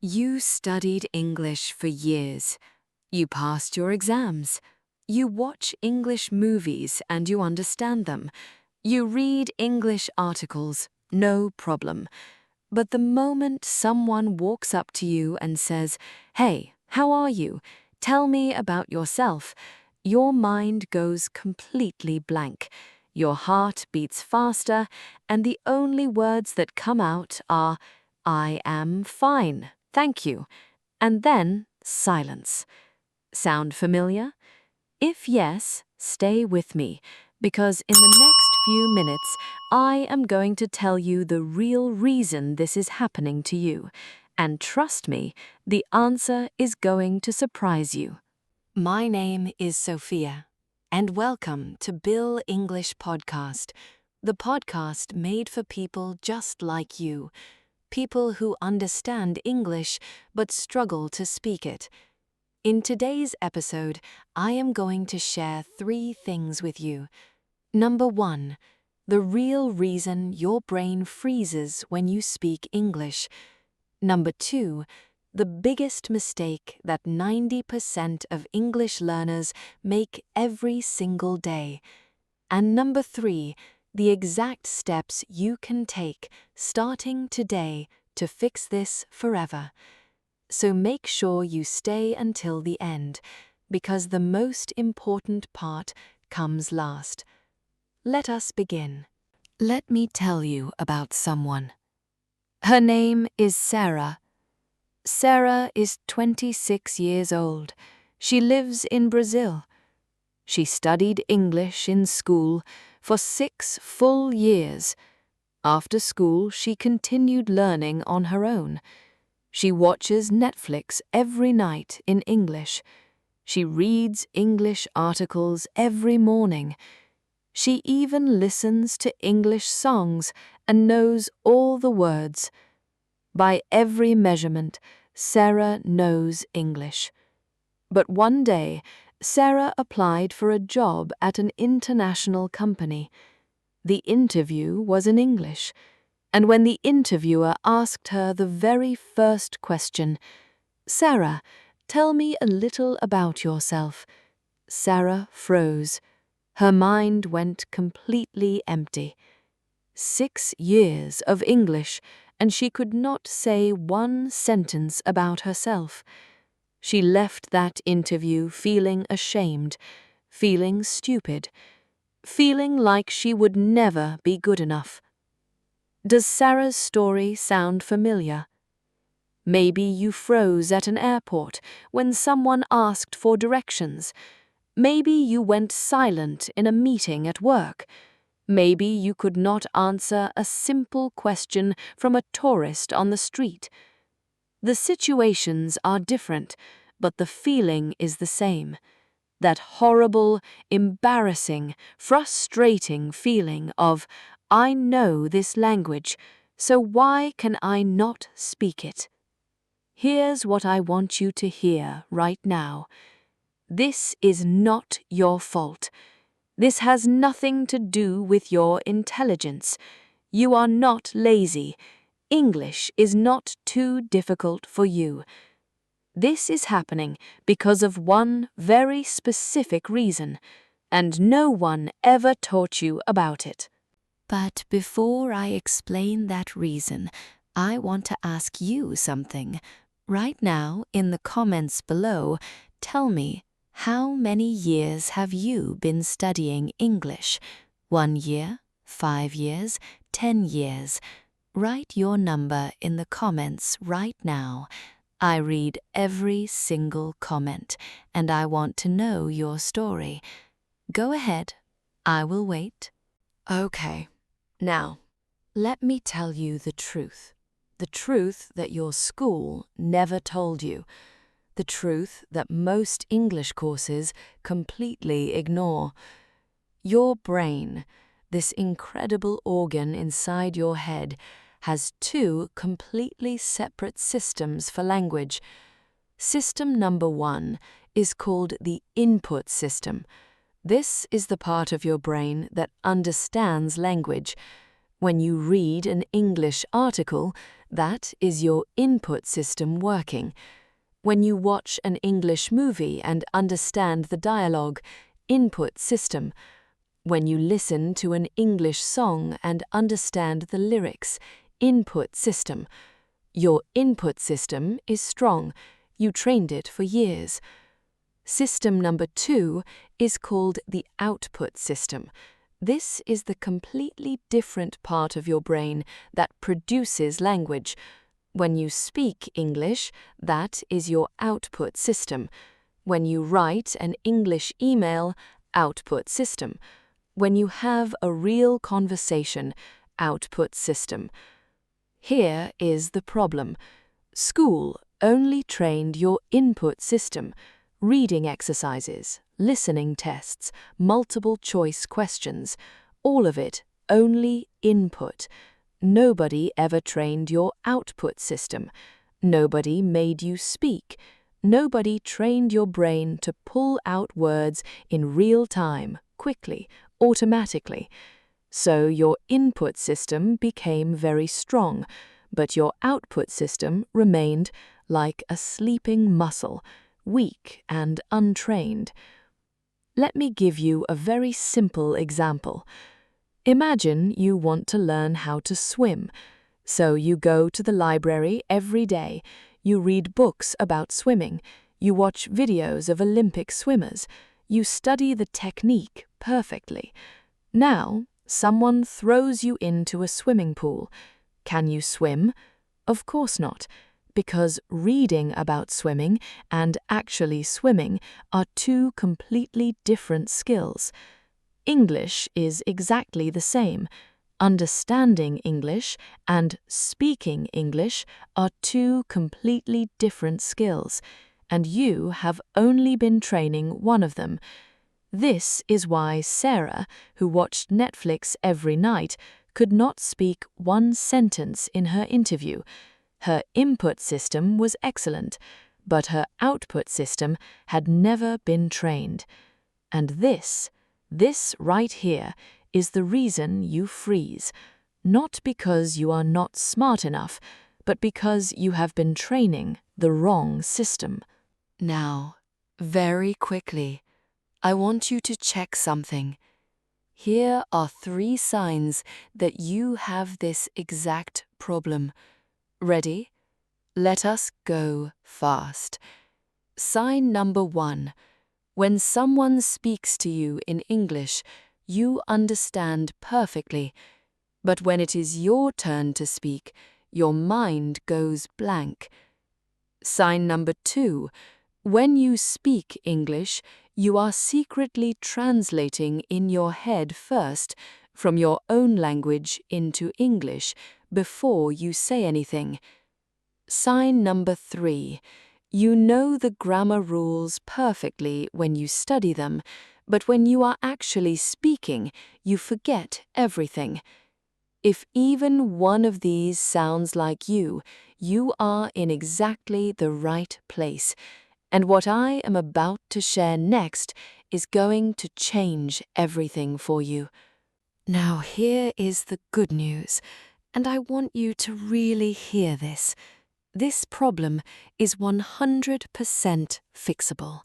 You studied English for years. You passed your exams. You watch English movies and you understand them. You read English articles, no problem. But the moment someone walks up to you and says, "Hey, how are you? Tell me about yourself," your mind goes completely blank. Your heart beats faster, and the only words that come out are, "I am fine, thank you," and then silence. Sound familiar? If yes, stay with me, because in the next few minutes, I am going to tell you the real reason this is happening to you. And trust me, the answer is going to surprise you. My name is Sophia, and welcome to Bill English Podcast, the podcast made for people just like you, people who understand English but struggle to speak it. In today's episode, I am going to share 3 things with you. Number 1, the real reason your brain freezes when you speak English. Number 2, the biggest mistake that 90% of English learners make every single day. And number 3, the exact steps you can take starting today to fix this forever. So make sure you stay until the end, because the most important part comes last. Let us begin. Let me tell you about someone. Her name is Sarah. Sarah is 26 years old. She lives in Brazil. She studied English in school for 6 full years. After school, she continued learning on her own. She watches Netflix every night in English. She reads English articles every morning. She even listens to English songs and knows all the words. By every measurement, Sarah knows English. But one day, Sarah applied for a job at an international company. The interview was in English. And when the interviewer asked her the very first question, "Sarah, tell me a little about yourself," Sarah froze. Her mind went completely empty. 6 years of English, and she could not say one sentence about herself. She left that interview feeling ashamed, feeling stupid, feeling like she would never be good enough. Does Sarah's story sound familiar? Maybe you froze at an airport when someone asked for directions. Maybe you went silent in a meeting at work. Maybe you could not answer a simple question from a tourist on the street. The situations are different, but the feeling is the same. That horrible, embarrassing, frustrating feeling of, "I know this language, so why can I not speak it?" Here's what I want you to hear right now. This is not your fault. This has nothing to do with your intelligence. You are not lazy. English is not too difficult for you. This is happening because of one very specific reason, and no one ever taught you about it. But before I explain that reason, I want to ask you something. Right now, in the comments below, tell me, how many years have you been studying English? 1 year, 5 years, 10 years? Write your number in the comments right now. I read every single comment, and I want to know your story. Go ahead. I will wait. Okay. Now, let me tell you the truth. The truth that your school never told you. The truth that most English courses completely ignore. Your brain, this incredible organ inside your head, has 2 completely separate systems for language. System number 1 is called the input system. This is the part of your brain that understands language. When you read an English article, That is your input system working. When you watch an English movie and understand the dialogue, input system. When you listen to an English song and understand the lyrics, input system. Your input system is strong. You trained it for years. System number 2 is called the output system. This is the completely different part of your brain that produces language. When you speak English, that is your output system. When you write an English email, output system. When you have a real conversation, output system. Here is the problem. School only trained your input system. Reading exercises, listening tests, multiple choice questions, all of it only input. Nobody ever trained your output system. Nobody made you speak. Nobody trained your brain to pull out words in real time, quickly, automatically. So your input system became very strong, but your output system remained like a sleeping muscle, weak and untrained. Let me give you a very simple example. Imagine you want to learn how to swim. So you go to the library every day, you read books about swimming, you watch videos of Olympic swimmers, you study the technique perfectly. Now, someone throws you into a swimming pool. Can you swim? Of course not, because reading about swimming and actually swimming are two completely different skills. English is exactly the same. Understanding English and speaking English are two completely different skills, and you have only been training one of them. This is why Sarah, who watched Netflix every night, could not speak one sentence in her interview. Her input system was excellent, but her output system had never been trained. And this right here, is the reason you freeze. Not because you are not smart enough, but because you have been training the wrong system. Now, very quickly, I want you to check something. Here are 3 signs that you have this exact problem. Ready? Let us go fast. Sign number 1. When someone speaks to you in English, you understand perfectly. But when it is your turn to speak, your mind goes blank. Sign number 2. When you speak English, you are secretly translating in your head first from your own language into English before you say anything. Sign number 3. You know the grammar rules perfectly when you study them, but when you are actually speaking, you forget everything. If even one of these sounds like you are in exactly the right place. And what I am about to share next is going to change everything for you. Now here is the good news, and I want you to really hear this. This problem is 100% fixable.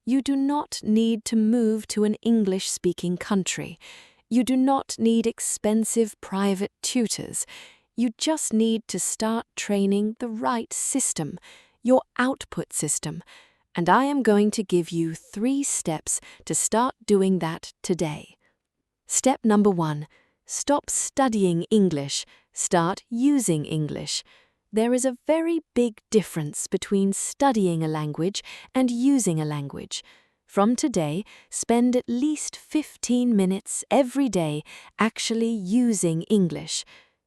You do not need to move to an English-speaking country. You do not need expensive private tutors. You just need to start training the right system, your output system. And I am going to give you 3 steps to start doing that today. Step number 1. Stop studying English. Start using English. There is a very big difference between studying a language and using a language. From today, spend at least 15 minutes every day actually using English.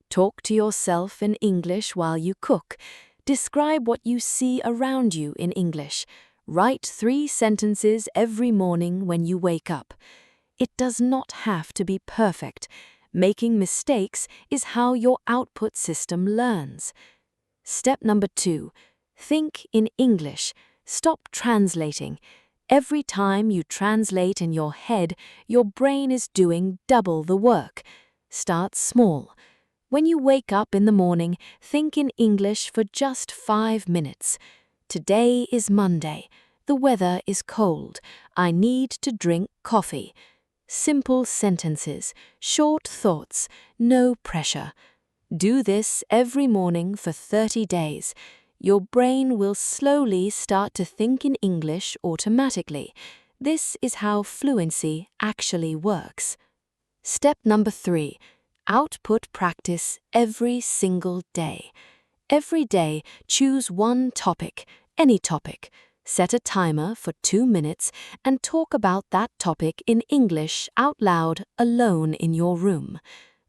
Talk to yourself in English while you cook. Describe what you see around you in English. Write 3 sentences every morning when you wake up. It does not have to be perfect. Making mistakes is how your output system learns. Step number 2. Think in English. Stop translating. Every time you translate in your head, your brain is doing double the work. Start small. When you wake up in the morning, think in English for just 5 minutes. Today is Monday. The weather is cold. I need to drink coffee. Simple sentences, short thoughts, no pressure. Do this every morning for 30 days. Your brain will slowly start to think in English automatically. This is how fluency actually works. Step number 3. Output practice every single day. Every day, choose one topic, any topic. Set a timer for 2 minutes and talk about that topic in English out loud alone in your room.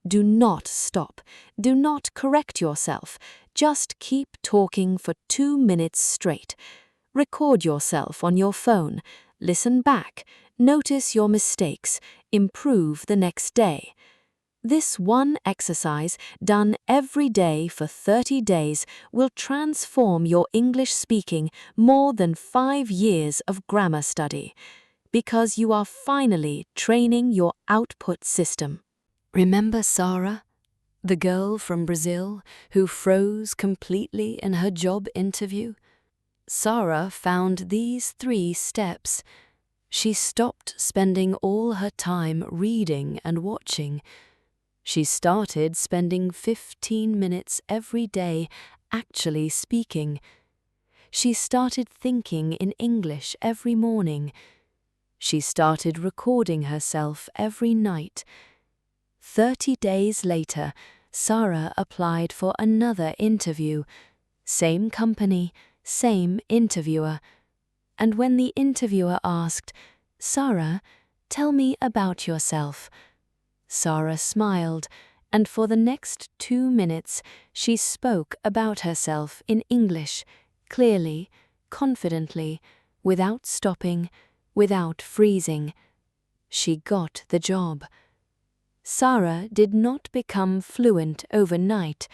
Do not stop. Do not correct yourself. Just keep talking for 2 minutes straight. Record yourself on your phone. Listen back. Notice your mistakes. Improve the next day. This one exercise, done every day for 30 days, will transform your English speaking more than 5 years of grammar study, because you are finally training your output system. Remember Sarah, the girl from Brazil who froze completely in her job interview? Sarah found these 3 steps. She stopped spending all her time reading and watching. She started spending 15 minutes every day actually speaking. She started thinking in English every morning. She started recording herself every night. 30 days later, Sarah applied for another interview. Same company, same interviewer. And when the interviewer asked, "Sarah, tell me about yourself," Sarah smiled, and for the next 2 minutes she spoke about herself in English, clearly, confidently, without stopping, without freezing. She got the job. Sarah did not become fluent overnight,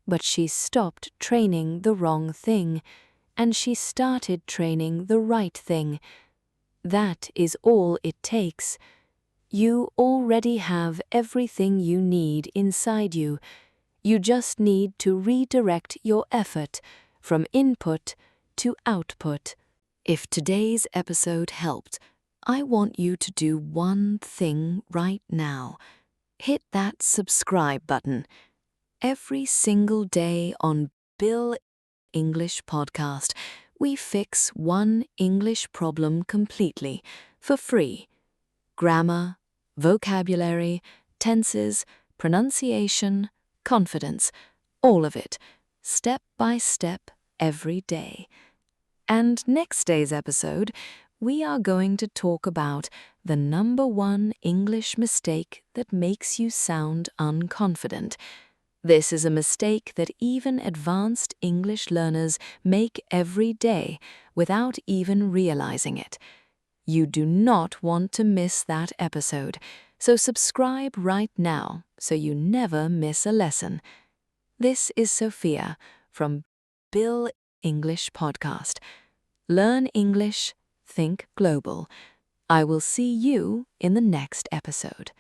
but she stopped training the wrong thing, and she started training the right thing. That is all it takes. You already have everything you need inside you. You just need to redirect your effort from input to output. If today's episode helped, I want you to do one thing right now. Hit that subscribe button. Every single day on Bill English Podcast, we fix one English problem completely, for free. Grammar, vocabulary, tenses, pronunciation, confidence, all of it, step by step, every day. And next day's episode, we are going to talk about the number 1 English mistake that makes you sound unconfident. This is a mistake that even advanced English learners make every day without even realizing it. You do not want to miss that episode, so subscribe right now so you never miss a lesson. This is Sophia from Bill English Podcast. Learn English, think global. I will see you in the next episode.